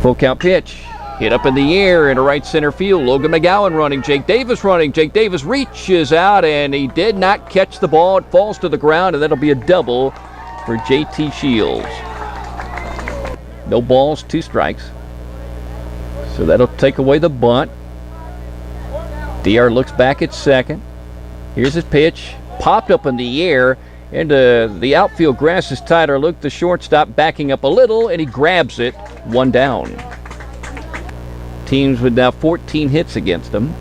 Full count pitch. Hit up in the air into right center field. Logan McGowan running. Jake Davis running. Jake Davis reaches out, and he did not catch the ball. It falls to the ground, and that'll be a double for JT Shields. No balls, 2 strikes. So that'll take away the bunt. DR looks back at second. Here's his pitch. Popped up in the air. And the outfield grass is tighter. Lucke, the shortstop, backing up a little, and he grabs it. 1 down. Teams with now 14 hits against them.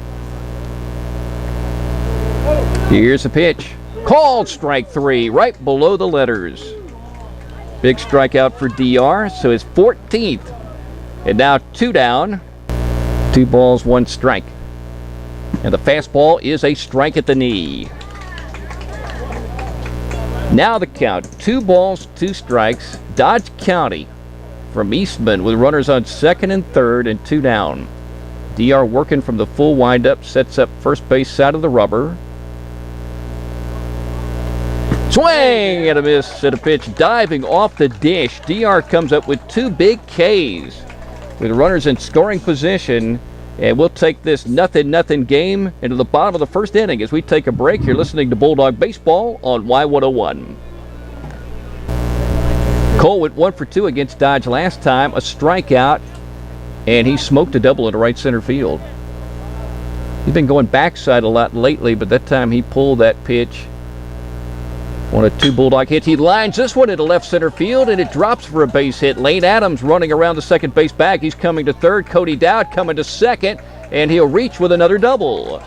Here's the pitch. Called strike 3, right below the letters. Big strikeout for DR, so his 14th. And now 2 down. 2 balls, 1 strike. And the fastball is a strike at the knee. Now the count, 2 balls, 2 strikes. Dodge County from Eastman with runners on second and third and 2 down. DR working from the full windup, sets up first base side of the rubber. Swing and a miss at a pitch, diving off the dish. DR comes up with 2 big Ks with runners in scoring position. And we'll take this 0-0 game into the bottom of the first inning as we take a break. You're listening to Bulldog Baseball on Y101. Cole went 1 for 2 against Dodge last time, a strikeout, and he smoked a double into right center field. He's been going backside a lot lately, but that time he pulled that pitch. 1 of 2 Bulldog hits. He lines this one into left center field, and it drops for a base hit. Lane Adams running around the second base bag. He's coming to third. Cody Dowd coming to second, and he'll reach with another double.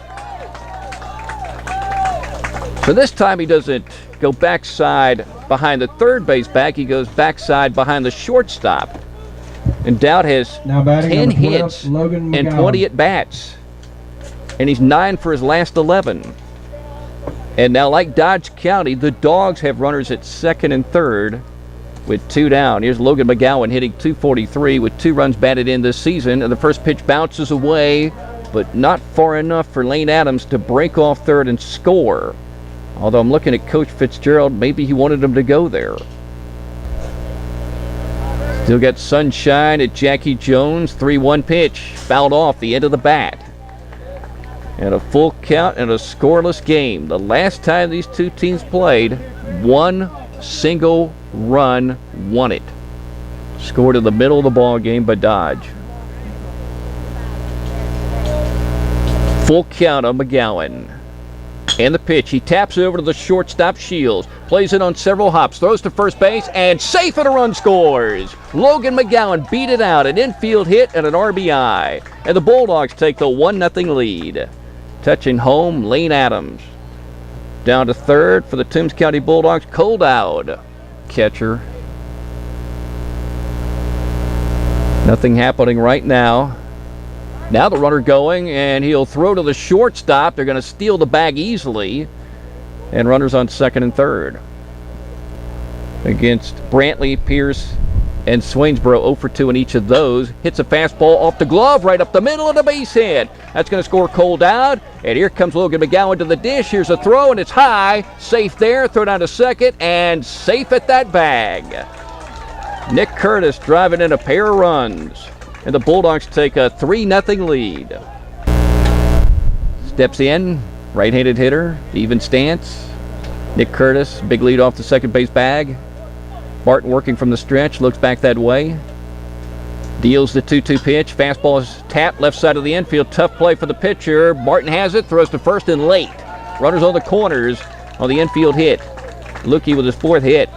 So this time he doesn't go backside behind the third base bag. He goes backside behind the shortstop. And Dowd has 10 hits and 20 at-bats. And he's 9 for his last 11. And now, like Dodge County, the Dogs have runners at second and third with 2 down. Here's Logan McGowan hitting .243 with 2 runs batted in this season. And the first pitch bounces away, but not far enough for Lane Adams to break off third and score. Although I'm looking at Coach Fitzgerald, maybe he wanted him to go there. Still got sunshine at Jacky Jones. 3-1 pitch, fouled off the end of the bat. And a full count and a scoreless game. The last time these 2 teams played, 1 single run won it. Scored in the middle of the ball game by Dodge. Full count on McGowan. And the pitch. He taps it over to the shortstop, Shields. Plays it on several hops. Throws to first base, and safe, and a run scores. Logan McGowan beat it out. An infield hit and an RBI. And the Bulldogs take the 1-0 lead. Touching home, Lane Adams. Down to third for the Toombs County Bulldogs, Cole Dowd. Catcher. Nothing happening right now. Now the runner going, and he'll throw to the shortstop. They're going to steal the bag easily. And runners on second and third. Against Brantley, Pierce, and Swainsboro, 0 for 2 in each of those. Hits a fastball off the glove, right up the middle of the base hit. That's going to score Cole Dowd. And here comes Logan McGowan to the dish. Here's a throw, and it's high. Safe there. Throw down to second, and safe at that bag. Nick Curtis driving in a pair of runs. And the Bulldogs take a 3-0 lead. Steps in, right-handed hitter, even stance. Nick Curtis, big lead off the second base bag. Martin working from the stretch, looks back that way. Deals the 2-2 pitch. Fastball is tapped left side of the infield. Tough play for the pitcher. Martin has it, throws to first and late. Runners on the corners on the infield hit. Lucke with his 4th hit.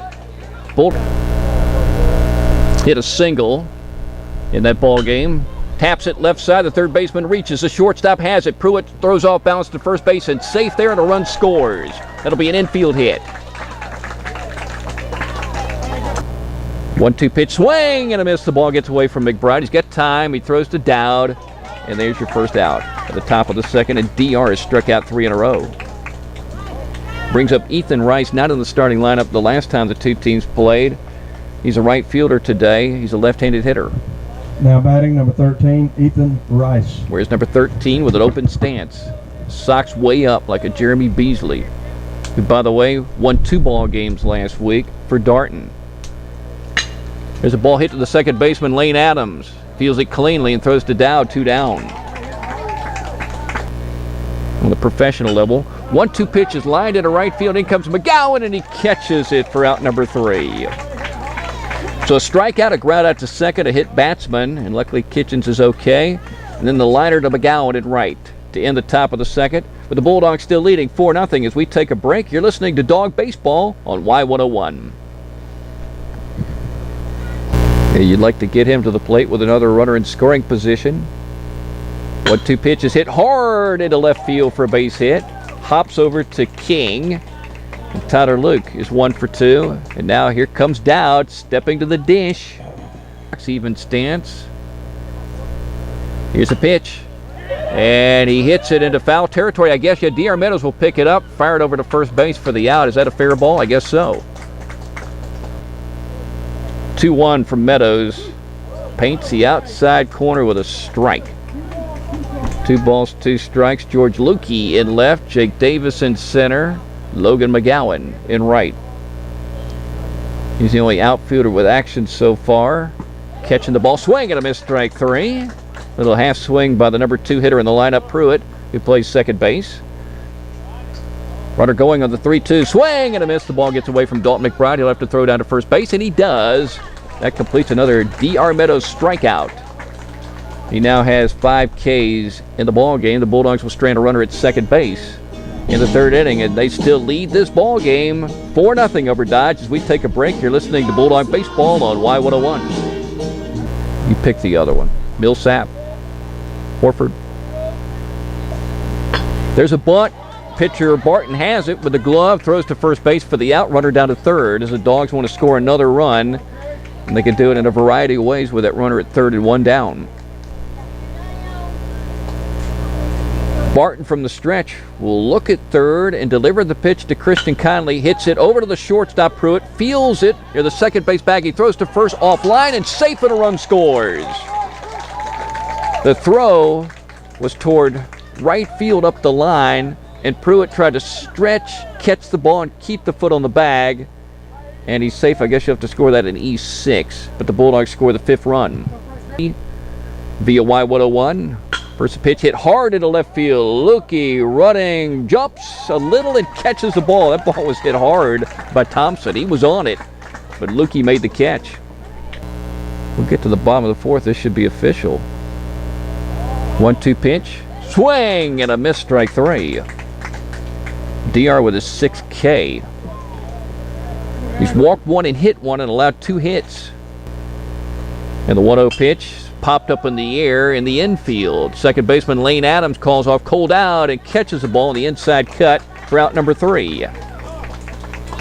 Hit a single in that ball game. Taps it left side. The third baseman reaches. The shortstop has it. Pruitt throws off balance to first base and safe there, and a run scores. That'll be an infield hit. 1-2 pitch, swing and a miss. The ball gets away from McBride. He's got time. He throws to Dowd, and there's your first out at the top of the second. And DR has struck out 3 in a row. Brings up Ethan Rice, not in the starting lineup the last time the 2 teams played. He's a right fielder today. He's a left-handed hitter. Now batting number 13, Ethan Rice. Where's number 13 with an open stance? Socks way up like a Jeremy Beasley, who, by the way, won 2 ball games last week for Darton. There's a ball hit to the second baseman, Lane Adams. Fields it cleanly and throws to Dowd, 2 down. On the professional level, 1-2 pitch is lined into right field. In comes McGowan, and he catches it for out number 3. So a strikeout, a ground out to second, a hit batsman, and luckily Kitchens is okay. And then the liner to McGowan at right to end the top of the second, with the Bulldogs still leading 4-0 as we take a break. You're listening to Dog Baseball on Y101. You'd like to get him to the plate with another runner in scoring position. 1-2 pitch is hit hard into left field for a base hit. Hops over to King. And Tyler Lucke is 1 for 2. And now here comes Dowd stepping to the dish. Even stance. Here's a pitch. And he hits it into foul territory. I guess D.R. Meadows will pick it up. Fire it over to first base for the out. Is that a fair ball? I guess so. 2-1 from Meadows. Paints the outside corner with a strike. 2 balls, 2 strikes. George Lucke in left. Jake Davis in center. Logan McGowan in right. He's the only outfielder with action so far. Catching the ball. Swing and a miss, strike 3. Little half swing by the number 2 hitter in the lineup, Pruitt, who plays second base. Runner going on the 3-2. Swing and a miss. The ball gets away from Dalton McBride. He'll have to throw down to first base, and he does. That completes another D.R. Meadows strikeout. He now has 5 Ks in the ball game. The Bulldogs will strand a runner at second base in the 3rd inning, and they still lead this ball game 4-0 over Dodge. As we take a break, you're listening to Bulldog Baseball on Y101. You pick the other one. Millsap. Horford. There's a bunt. Pitcher Barton has it with the glove. Throws to first base for the out. Runner down to third as the Dogs want to score another run. And they can do it in a variety of ways with that runner at third and 1 down. Barton from the stretch will look at third and deliver the pitch to Christian Conley. Hits it over to the shortstop, Pruitt. Feels it near the second base bag. He throws to first offline and safe, and a run scores. The throw was toward right field up the line, and Pruitt tried to stretch, catch the ball, and keep the foot on the bag. And he's safe. I guess you have to score that in E6. But the Bulldogs score the 5th run. Via Y101. First pitch hit hard into left field. Lucke running, jumps a little and catches the ball. That ball was hit hard by Thompson. He was on it, but Lucke made the catch. We'll get to the bottom of the 4th. This should be official. 1-2 pitch. Swing and a miss, strike 3. DR with his 6th K. He's walked 1 and hit 1 and allowed 2 hits. And the 1-0 pitch popped up in the air in the infield. Second baseman Lane Adams calls off cold out and catches the ball in the inside cut for out number 3.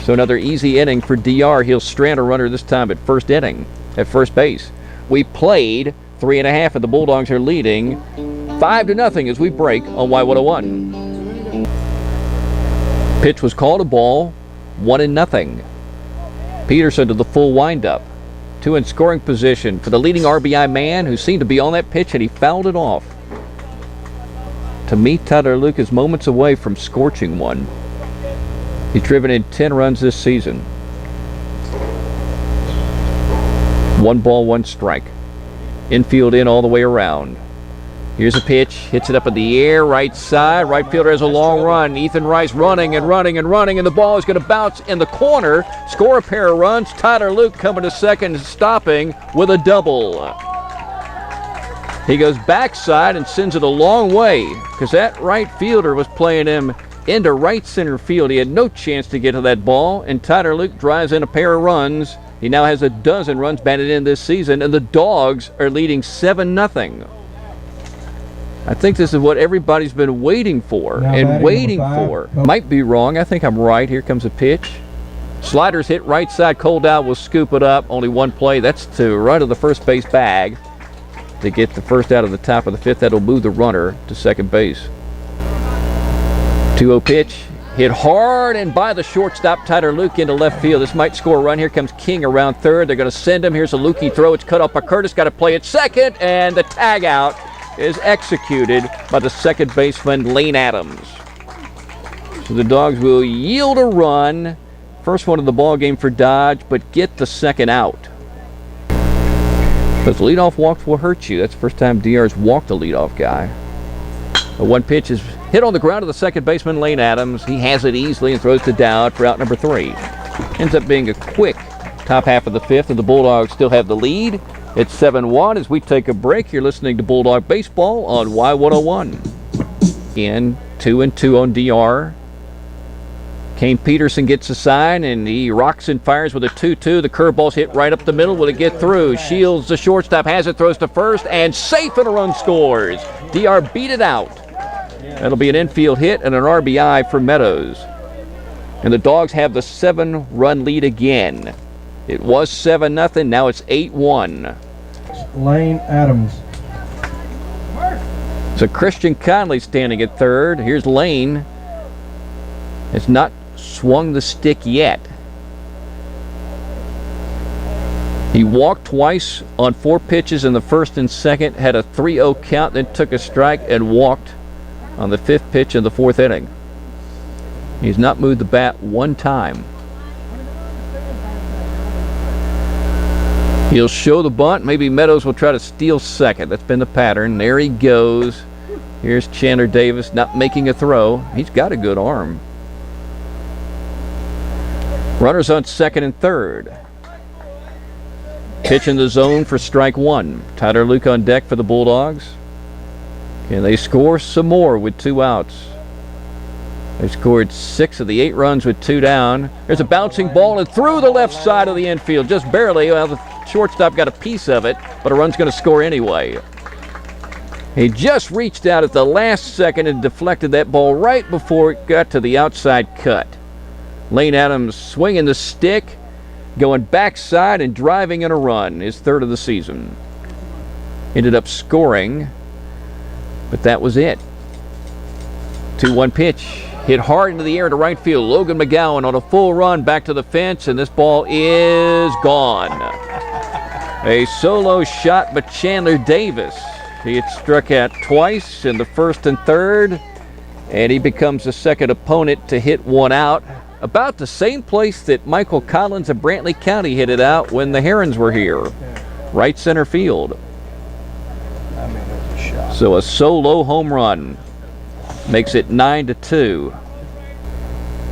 So another easy inning for DR. He'll strand a runner this time at first base. We played 3.5 and the Bulldogs are leading 5-0 as we break on Y101. Pitch was called a ball, 1-0. Peterson to the full windup. 2 in scoring position for the leading RBI man who seemed to be on that pitch, and he fouled it off. To me, Tyler Lucke is moments away from scorching one. He's driven in 10 runs this season. 1 ball, 1 strike. Infield in all the way around. Here's a pitch, hits it up in the air, right side. Right fielder has a long run. Ethan Rice running, and the ball is going to bounce in the corner. Score a pair of runs. Tyler Lucke coming to second, stopping with a double. He goes backside and sends it a long way because that right fielder was playing him into right center field. He had no chance to get to that ball, and Tyler Lucke drives in a pair of runs. He now has a dozen runs batted in this season, and the Dogs are leading 7-0. I think this is what everybody's been waiting for Might be wrong. I think I'm right. Here comes a pitch. Sliders hit right side. Cold-Out will scoop it up. Only 1 play. That's to right of the first base bag to get the first out of the top of the 5th. That'll move the runner to second base. 2-0 pitch. Hit hard and by the shortstop, Tyler Lucke into left field. This might score a run. Here comes King around third. They're going to send him. Here's a Lucke throw. It's cut off by Curtis. Got to play at second, and the tag out is executed by the second baseman, Lane Adams. So the Dogs will yield a run. First one of the ball game for Dodge, but get the second out. Because leadoff walks will hurt you. That's the first time DR's walked a leadoff guy. The one pitch is hit on the ground to the second baseman, Lane Adams. He has it easily and throws to Dowd for out number 3. Ends up being a quick top half of the 5th, and the Bulldogs still have the lead. It's 7-1 as we take a break. You're listening to Bulldog Baseball on Y101. Again, 2-2 on DR. Kane Peterson gets a sign, and he rocks and fires with a 2-2. The curveball's hit right up the middle. Will it get through? Shields, the shortstop, has it, throws to first, and safe, and a run scores. DR beat it out. That'll be an infield hit and an RBI for Meadows. And the Dogs have the 7-run lead again. It was 7-0. Now it's 8-1. Lane Adams. So Christian Conley standing at third. Here's Lane. Has not swung the stick yet. He walked twice on 4 pitches in the first and second, had a 3-0 count, then took a strike and walked on the 5th pitch in the 4th inning. He's not moved the bat one time. He'll show the bunt. Maybe Meadows will try to steal second. That's been the pattern. There he goes. Here's Chandler Davis not making a throw. He's got a good arm. Runners on second and third. Pitch in the zone for strike 1. Tyler Lucke on deck for the Bulldogs. Can they score some more with 2 outs? They scored 6 of the 8 runs with 2 down. There's a bouncing ball and through the left side of the infield, just barely. Well, the shortstop got a piece of it, but a run's going to score anyway. He just reached out at the last second and deflected that ball right before it got to the outside cut. Lane Adams swinging the stick, going backside and driving in a run, his 3rd of the season. Ended up scoring, but that was it. 2-1 pitch, hit hard into the air to right field. Logan McGowan on a full run back to the fence, and this ball is gone. A solo shot by Chandler Davis. He had struck out twice in the 1st and 3rd, and he becomes the 2nd opponent to hit 1 out. About the same place that Michael Collins of Brantley County hit it out when the Herons were here. Right center field. So a solo home run makes it 9-2.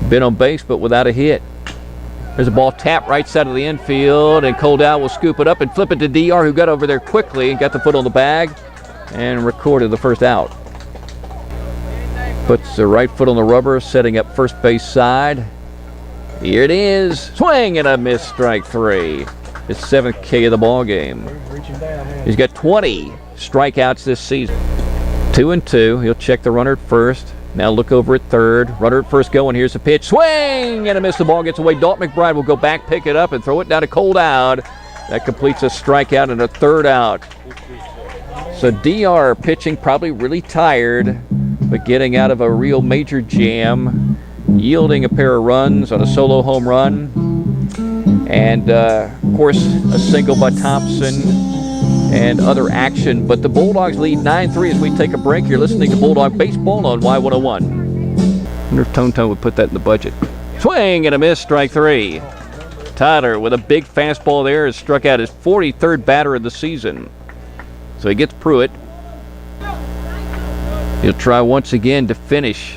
Been on base but without a hit. There's a ball tapped right side of the infield, and Dowd will scoop it up and flip it to DR, who got over there quickly and got the foot on the bag and recorded the first out. Puts the right foot on the rubber, setting up first base side. Here it is. Swing and a miss, strike 3. His 7th K of the ball game. He's got 20 strikeouts this season. 2-2. He'll check the runner at first. Now look over at third. Runner at first going. Here's the pitch. Swing and a miss. The ball gets away. Dalton McBride will go back, pick it up, and throw it down to Dowd. That completes a strikeout and a 3rd out. So DR pitching probably really tired, but getting out of a real major jam, yielding a pair of runs on a solo home run, and of course a single by Thompson and other action. But the Bulldogs lead 9-3 as we take a break. You're listening to Bulldog Baseball on Y101. I wonder if Tone would put that in the budget. Swing and a miss, strike 3. Tyler with a big fastball there has struck out his 43rd batter of the season. So he gets Pruitt. He'll try once again to finish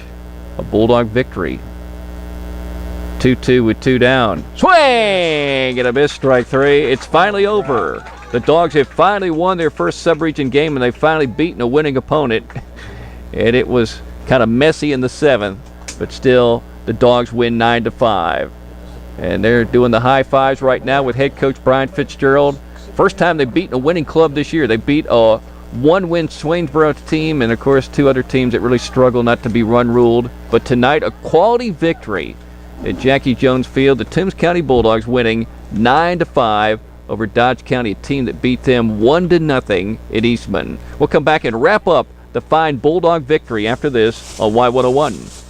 a Bulldog victory. 2-2 with 2 down. Swing and a miss, strike 3. It's finally over. The Dogs have finally won their first subregion game, and they've finally beaten a winning opponent. And it was kind of messy in the 7th, but still the Dogs win 9-5. And they're doing the high fives right now with head coach Brian Fitzgerald. First time they've beaten a winning club this year. They beat a 1-win Swainsboro team, and of course 2 other teams that really struggle not to be run ruled. But tonight, a quality victory at Jacky Jones Field. The Toombs County Bulldogs winning 9-5 over Dodge County, a team that beat them 1-0 at Eastman. We'll come back and wrap up the fine Bulldog victory after this on Y101.